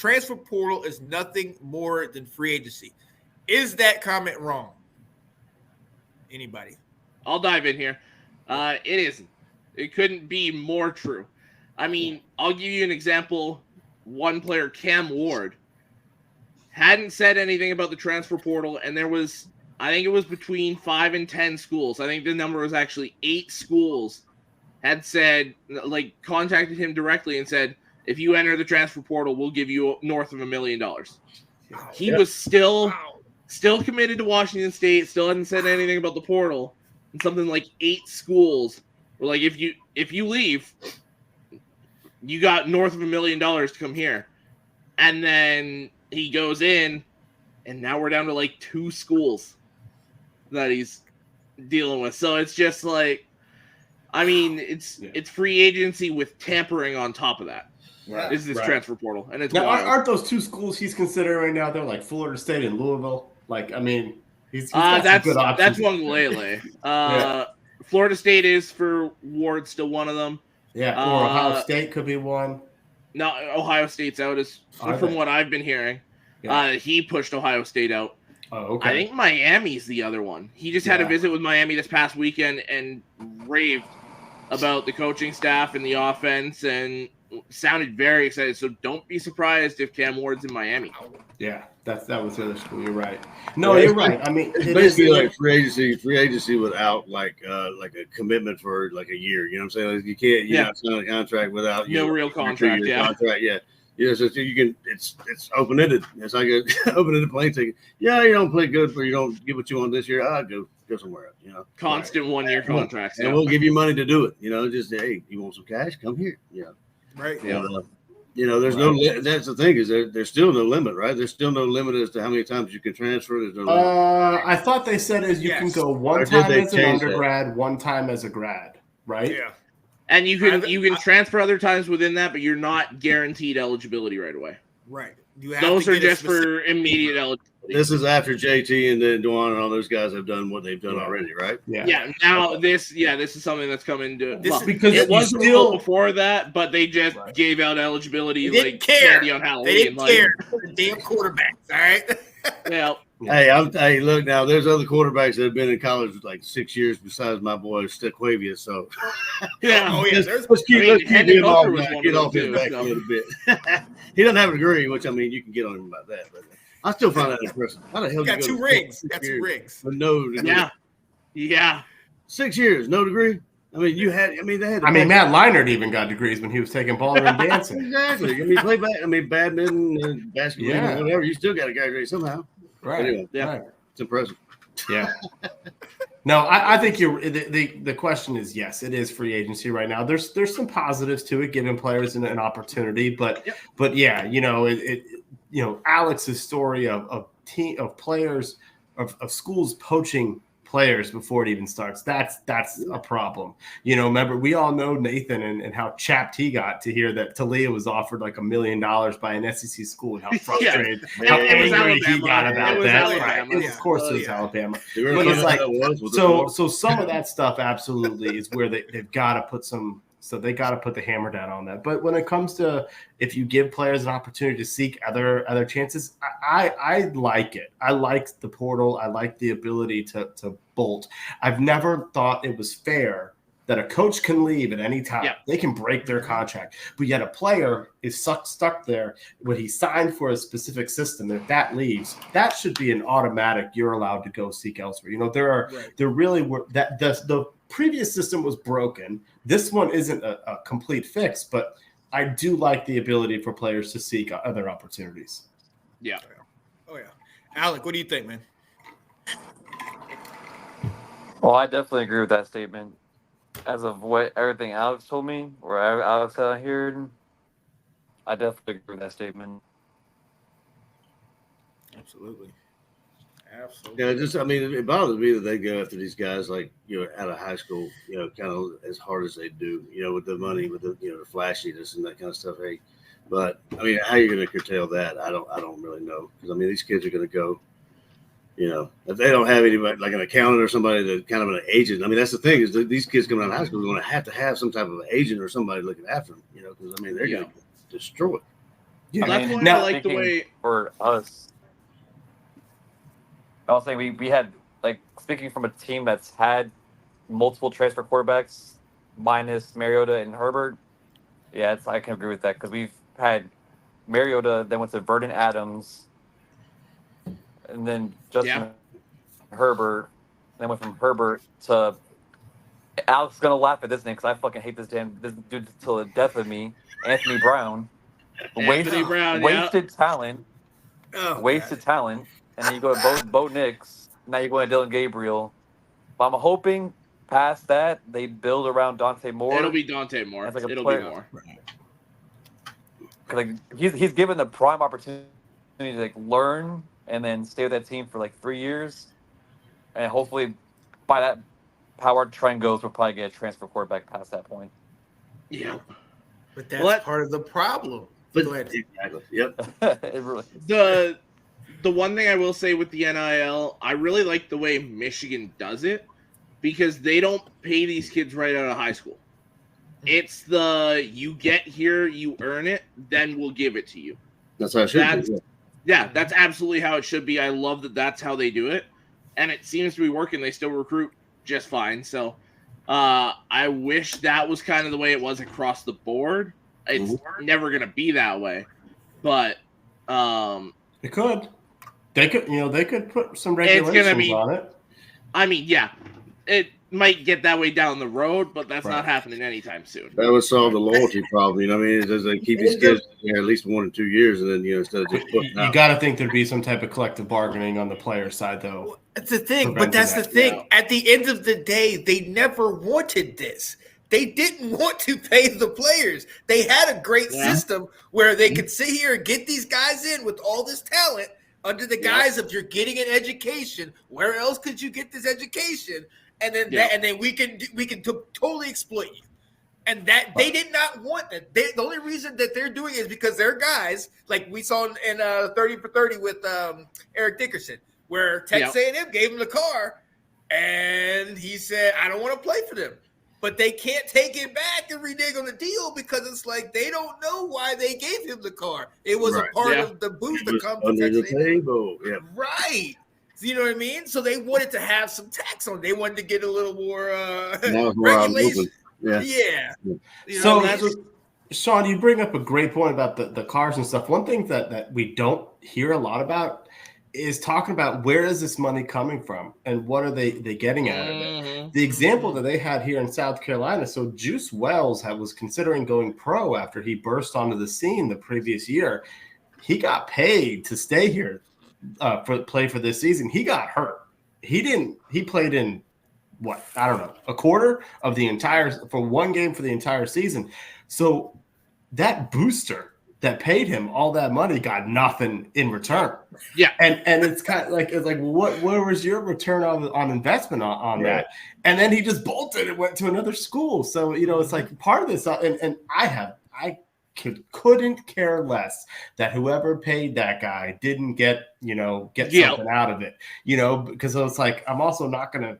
transfer portal is nothing more than free agency. Is that comment wrong? Anybody? I'll dive in here. It isn't. It couldn't be more true. I mean, I'll give you an example. One player, Cam Ward, hadn't said anything about the transfer portal, and there was, I think it was between 5 and 10 schools. I think the number was actually 8 schools had said, like, contacted him directly and said, if you enter the transfer portal, we'll give you north of $1 million. He was still committed to Washington State, still hadn't said anything about the portal, and something like 8 schools were like, if you leave, you got north of $1 million to come here. And then he goes in, and now we're down to like 2 schools that he's dealing with. So it's just like, I mean, it's free agency with tampering on top of that. Right. Is this transfer portal, and it's now, wild. aren't those 2 schools he's considering right now? They're like Florida State and Louisville. Like, I mean, he's got some good options. That's one Lele. Florida State is for Ward, still one of them. Yeah, or Ohio State could be one. No, Ohio State's out, from what I've been hearing. Yeah. He pushed Ohio State out. Oh, okay. I think Miami's the other one. He just had a visit with Miami this past weekend and raved about the coaching staff and the offense and sounded very excited. So don't be surprised if Cam Ward's in Miami. Yeah, that was the other school. You're right. No, you're right. I mean, it's basically like free agency without like a commitment for like a year. You know what I'm saying? Like you can't not sign a contract without no real contract. Contract. Yeah, so you can. It's open ended. It's like an open ended plane ticket. Yeah, you don't play good, or you don't get what you want this year. I'll go somewhere else. You know, constant 1-year contracts, and we'll give you money to do it. You know, just hey, you want some cash? Come here. Yeah, right. Yeah. There's no. That's the thing is there's still no limit, right? There's still no limit as to how many times you can transfer. There's no limit. I thought they said you can go one time as an undergrad, one time as a grad, right? Yeah. And you can transfer other times within that, but you're not guaranteed eligibility right away. Right. Those are just for immediate eligibility. This is after JT and then Dwan and all those guys have done what they've done already, right? Yeah. Now this is something that's coming to because it wasn't still before that, but they just gave out eligibility like candy on Halloween. They didn't care. The damn quarterbacks, all right? Yeah. Hey, look now. There's other quarterbacks that have been in college for like 6 years besides my boy Stequavia. So let's keep him off back. Get off his back a little bit. He doesn't have a degree, which I mean you can get on him about that, but I still find that impressive. How the hell got 2 rings? Got 2 rings, but no degree. Yeah. 6 years, no degree. I mean, they had. Matt Leinart even got degrees when he was taking ballroom and dancing. Exactly. Badminton and basketball, whatever. You still got to graduate somehow. Right. Anyway, it's impressive. Yeah. No, I think the question is yes, it is free agency right now. There's some positives to it, giving players an opportunity, but yeah, Alex's story of players of schools poaching players before it even starts. That's a problem. Remember, we all know Nathan and how chapped he got to hear that Talia was offered like $1 million by an SEC school and how frustrated, how angry he got about that. Right. Of course, it was Alabama. But it's like so some of that stuff absolutely is where they've got to put some. So they got to put the hammer down on that. But when it comes to if you give players an opportunity to seek other chances, I like it. I like the portal. I like the ability to bolt. I've never thought it was fair that a coach can leave at any time. Yeah. They can break their contract. But yet a player is stuck there when he signed for a specific system. If that leaves, that should be an automatic. You're allowed to go seek elsewhere. There really were that the previous system was broken. This one isn't a complete fix, but I do like the ability for players to seek other opportunities. Yeah. Oh, yeah. Alec, what do you think, man? Well, I definitely agree with that statement. As of what everything Alex told me, or Alex heard, I definitely agree with that statement. Absolutely. Yeah, it bothers me that they go after these guys like out of high school, kind of as hard as they do, with the money, with the the flashiness and that kind of stuff. Hey, but how are you going to curtail that? I don't really know, because these kids are going to go. If they don't have anybody like an accountant or somebody that kind of an agent. That's the thing is that these kids coming out of high school are going to have some type of agent or somebody looking after them. Because they're going to destroy it. Yeah. That's why Now- I like the speaking way. for us. I was saying we had, like, speaking from a team that's had multiple transfer quarterbacks minus Mariota and Herbert. Yeah, I can agree with that because we've had Mariota, then went to Vernon Adams, and then Justin Herbert, then went from Herbert to. Alex is gonna laugh at this name because I fucking hate this dude till the death of me. Anthony Brown, wasted talent, Oh, wasted talent, and then you go to Bo Nix. Now you're going to Dylan Gabriel. But I'm hoping past that they build around Dante Moore. It'll be Dante Moore. As like a It'll player. be Moore. Cause like he's given the prime opportunity to like learn and then stay with that team for like 3 years, and hopefully by that how our trend goes, we'll probably get a transfer quarterback past that point. Yeah. But that's What? part of the problem. But Go ahead. exactly. Yep. It really, The one thing I will say with the NIL, I really like the way Michigan does it because they don't pay these kids right out of high school. It's the you get here, you earn it, then we'll give it to you. That's how it should That's- be. Yeah, that's absolutely how it should be. I love that that's how they do it, and it seems to be working. They still recruit just fine. So I wish that was kind of the way it was across the board. It's never going to be that way, but It could. They could put some It's gonna regulations be- on it. I mean, yeah, it might get that way down the road, but that's Right. not happening anytime soon. That would solve the loyalty problem. You know what I mean? It's just like keep these kids here at least 1 or 2 years, and then instead of just putting You out. got to think there'd be some type of collective bargaining on the player side, though. That's the thing, Preventing but that's the that, thing. yeah. At the end of the day, they never wanted this. They didn't want to pay the players. They had a great system where they could sit here and get these guys in with all this talent under the guise of you're getting an education. Where else could you get this education? And then we can totally exploit you. And that they did not want that. The only reason that they're doing it is because they're guys like we saw in 30 for 30 with Eric Dickerson, where Texas A&M gave him the car, and he said, "I don't want to play for them." But they can't take it back and renege on the deal because it's like they don't know why they gave him the car. It was Right. a part of the boost that comes with Under the Texas A&M. table. Yeah. Right. So you know what I mean? So they wanted to have some tax on. They wanted to get a little more Now is where I'm regulation. moving. Yeah. Yeah. You know, So, that's- Sean, you bring up a great point about the cars and stuff. One thing that we don't hear a lot about is talking about where is this money coming from and what are they getting out of it. The example that they had here in South Carolina, so Juice Wells was considering going pro after he burst onto the scene the previous year. He got paid to stay here play for this season. He got hurt. He played in what? I don't know, a quarter of the entire for one game for the entire season. So that booster that paid him all that money got nothing in return. Yeah. And it's kind of like where was your return on investment on that? And then he just bolted and went to another school. So it's like part of this, and I couldn't care less that whoever paid that guy didn't get something out of it. Because I was like, I'm also not gonna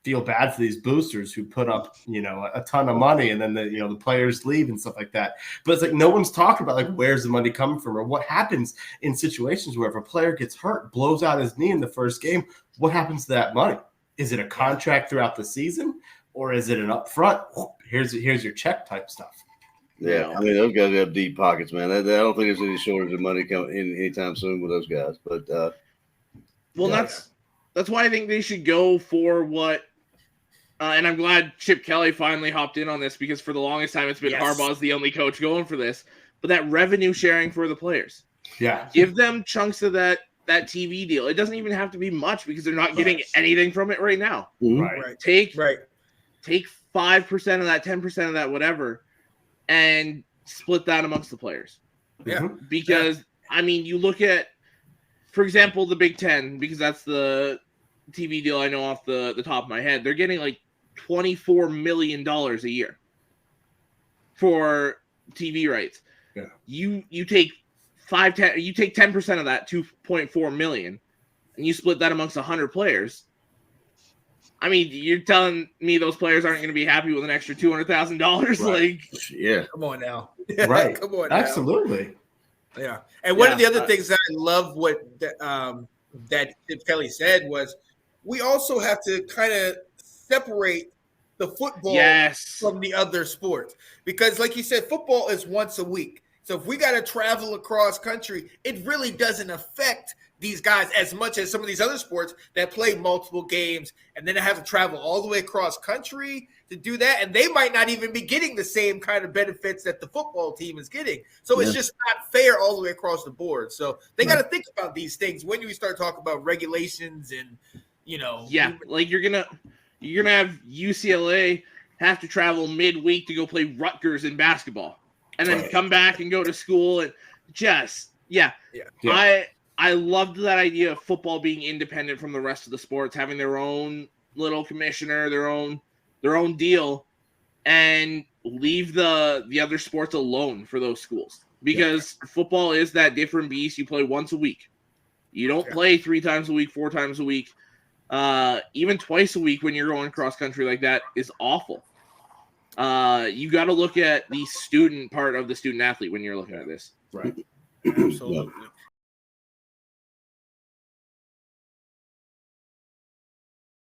feel bad for these boosters who put up, a ton of money and then the players leave and stuff like that. But it's like no one's talking about like where's the money coming from or what happens in situations where if a player gets hurt, blows out his knee in the first game, what happens to that money? Is it a contract throughout the season or is it an upfront? Here's your check type stuff. Yeah, I mean those guys have deep pockets, man. I don't think there's any shortage of money coming in anytime soon with those guys. But that's why I think they should go for what. And I'm glad Chip Kelly finally hopped in on this because for the longest time it's been Harbaugh's the only coach going for this. But that revenue sharing for the players, give them chunks of that TV deal. It doesn't even have to be much because they're not getting anything from it right now. Right. Take 5% of that, 10% of that, whatever, and split that amongst the players. Yeah. Because I mean, you look at, for example, the Big Ten, because that's the TV deal I know off the top of my head. They're getting like $24 million a year for TV rights. Yeah. You take 10% of that, 2.4 million, and you split that amongst 100 players. I mean, you're telling me those players aren't going to be happy with an extra $200,000? Right. Like, yeah, Come on now. Right. Come on now. Absolutely. Yeah, and one of the Yeah, other things that I love that Chip Kelly said was we also have to kind of separate the football yes. from the other sports because, like you said, football is once a week. So if we got to travel across country, it really doesn't affect these guys as much as some of these other sports that play multiple games and then they have to travel all the way across country to do that. And they might not even be getting the same kind of benefits that the football team is getting. So it's just not fair all the way across the board. So they got to think about these things when you start talking about regulations and, Yeah, like you're gonna have UCLA have to travel midweek to go play Rutgers in basketball and then come back and go to school and just I loved that idea of football being independent from the rest of the sports, having their own little commissioner, their own deal, and leave the other sports alone for those schools. Because football is that different beast. You play once a week. You don't play 3 times a week, 4 times a week. Even twice a week when you're going cross country like that is awful. You got to look at the student part of the student athlete when you're looking at this. Right. Absolutely.